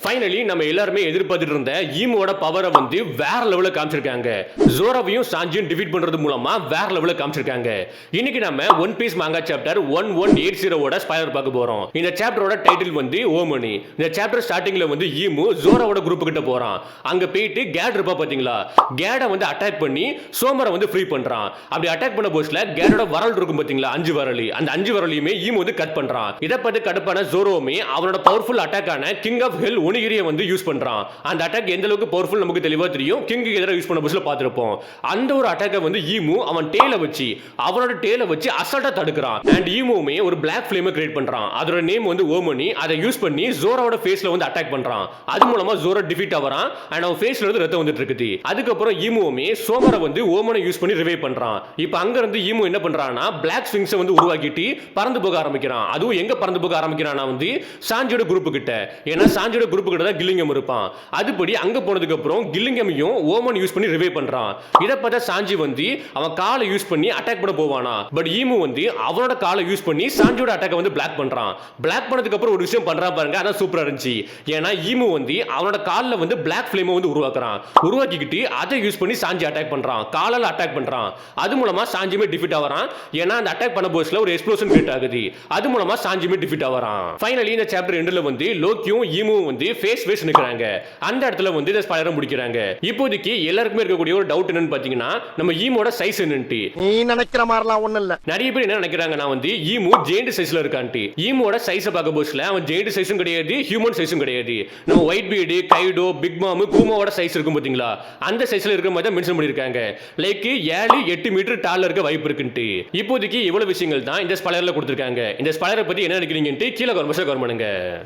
Finally நம்ம எல்லாருமே எதிர்பார்த்துட்டு இருந்த ஈமோட பவரை வந்து வேற லெவலில் காமிச்சிருக்காங்க. ஜோராவையும் சாஞ்சியும் டிஃபீட் பண்றது மூலமா வேற லெவலில் காமிச்சிருக்காங்க. இன்னைக்கு நம்ம ஒன் பீஸ் மாங்கா சாப்டர் 1180 ஸ்பாயிலர் பார்க்க போறோம். இந்த சாப்டரோட டைட்டில் வந்து ஓமனி. இந்த சாப்டர் ஸ்டார்டிங்ல வந்து ஈமு ஜோராவோட குரூப் கிட்ட போறான். அங்க போயிட்டு கேட் இருப்பா பாத்தீங்களா, கேட வந்து அட்டாக் பண்ணி சோமரை வந்து ஃப்ரீ பண்றான். அப்படி அட்டாக் பண்ண போஸ்ட்ல கேடோட வரல் இருக்கும் பாத்தீங்களா, 5 வரலி, அந்த 5 வரலையுமே ஈமு வந்து கட் பண்றான். இதை பார்த்து கடுப்பான ஜோரோமே அவனோட பவர்ஃபுல் அட்டாக்கான கிங் ஆஃப் ஹெல் ஒனிகிரியை வந்து யூஸ் பண்றான். அந்த அட்டாக் எந்த அளவுக்கு பவர்ஃபுல் நமக்கு தெளிவா தெரியும். கிங்க்கு எதிராக யூஸ் பண்ண புதுசுல பார்த்திருப்போம். அந்த ஒரு அட்டாக்கை வந்து ஈமு அவன் டேல வச்சு அவனோட டேல வச்சு அசால்ட்டா தடுக்கிறான். அண்ட் ஈமுமே ஒரு பிளாக் ஃப்ளேமை கிரியேட் பண்றான். அதோட நேம் வந்து ஓமனி. அதை யூஸ் பண்ணி ஜோராவோட ஃபேஸ்ல வந்து அட்டாக் பண்றான். அது மூலமா ஜோரா டிஃபீட் ஆவறான். அண்ட் அவன் ஃபேஸ்ல இருந்து ரத்தம் வந்துட்டு இருக்குது. அதுக்கப்புறம் ஈமுமே சோமரை வந்து ஓமனை யூஸ் பண்ணி ரிவைவ் பண்றான். இப்போ அங்க இருந்து ஈமு என்ன பண்றான்னா பிளாக் ஸ்விங்ஸை வந்து உருவாக்கிட்டு பறந்து போக ஆரம்பிக்கிறான். அதுவும் எங்க பறந்து போக ஆரம்பிக்கிறான்னா வந்து சாஞ்சியோட குரூப் கிட்ட. ஏன்னா சாஞ்சியோட குரூப் கிட்ட தான் கில்லிங்கம் இருப்பான். அதுபடி அங்க போனதுக்கு அப்புறம் கில்லிங்கமையும் ஓமன் யூஸ் பண்ணி ரிவைவ் பண்றான். இத பார்த்தா சாஞ்சி வந்து அவன் காலை யூஸ் பண்ணி அட்டாக் பண்ண போவானா. பட் ஈமு வந்து அவனோட காலை யூஸ் பண்ணி சாஞ்சியோட அட்டாக்கை வந்து பிளாக் பண்றான். பிளாக் பண்ணதுக்கு அப்புறம் ஒரு விஷயம் பண்றான் பாருங்க, அதான் சூப்பரா இருந்துச்சு. ஏன்னா ஈமு வந்து அவனோட கால்ல வந்து பிளாக் ஃப்ளேமை வந்து உருவாக்கிக்கிட்டு அதை யூஸ் பண்ணி சாஞ்சி அட்டாக் பண்றான். காலால அட்டாக் பண்றான். அது மூலமா சாஞ்சியுமே டிஃபீட் ஆவறான். ஏன்னா அந்த அட்டாக் பண்ண போஸ்ட்ல ஒரு எக்ஸ்ப்ளோஷன் கிரியேட் ஆகுது. அது மூலமா சாஞ்சியுமே டிஃபீட் ஆவறான். ஃபைனலி இந்த சாப்டர் எண்ட்ல வந்து லோக்கியும் ஈமுவும் வந்து ஃபேஸ் ஃபேஸ் நிக்கறாங்க. அந்த இடத்துல வந்து இந்த ஸ்பாயிலரை முடிக்கிறாங்க. இப்போதைக்கு எல்லாருக்குமே இருக்கக்கூடிய ஒரு டவுட் என்னன்னு பாத்தீங்கன்னா, நம்ம ஈமோட சைஸ் என்னன்னு. நீ நினைக்கிற மாதிரிலாம் ஒண்ணும் இல்ல. நிறைய பேர் என்ன நினைக்கிறாங்கன்னா வந்து ஈமு ஜெயண்ட் சைஸ்ல இருக்கான்ட்டு. ஈமோட சைஸை பார்க்க போஸ்ட்ல அவன் ஜெயண்ட் சைஸும் கிடையாது, ஹியூமன் சைஸும் கிடையாது. நம்ம ஒயிட் பீடு, கைடோ, பிக் மாம், கூமாவோட சைஸ் இருக்கும் பாத்தீங்களா, அந்த சைஸ்ல இருக்க மாதிரி தான் மென்ஷன் பண்ணிருக்காங்க. லைக் 7-8 மீட்டர் டால்ல இருக்க வாய்ப்பு இருக்குன்ட்டு. இப்போதைக்கு இவ்வளவு விஷயங்கள் தான் இந்த ஸ்பாயிலர்ல கொடுத்திருக்காங்க. இந்த ஸ்பாயிலரை பத்தி என்ன நினைக்கிறீங்கன்னு கீழே கமெண்ட் பண்ணுங்க.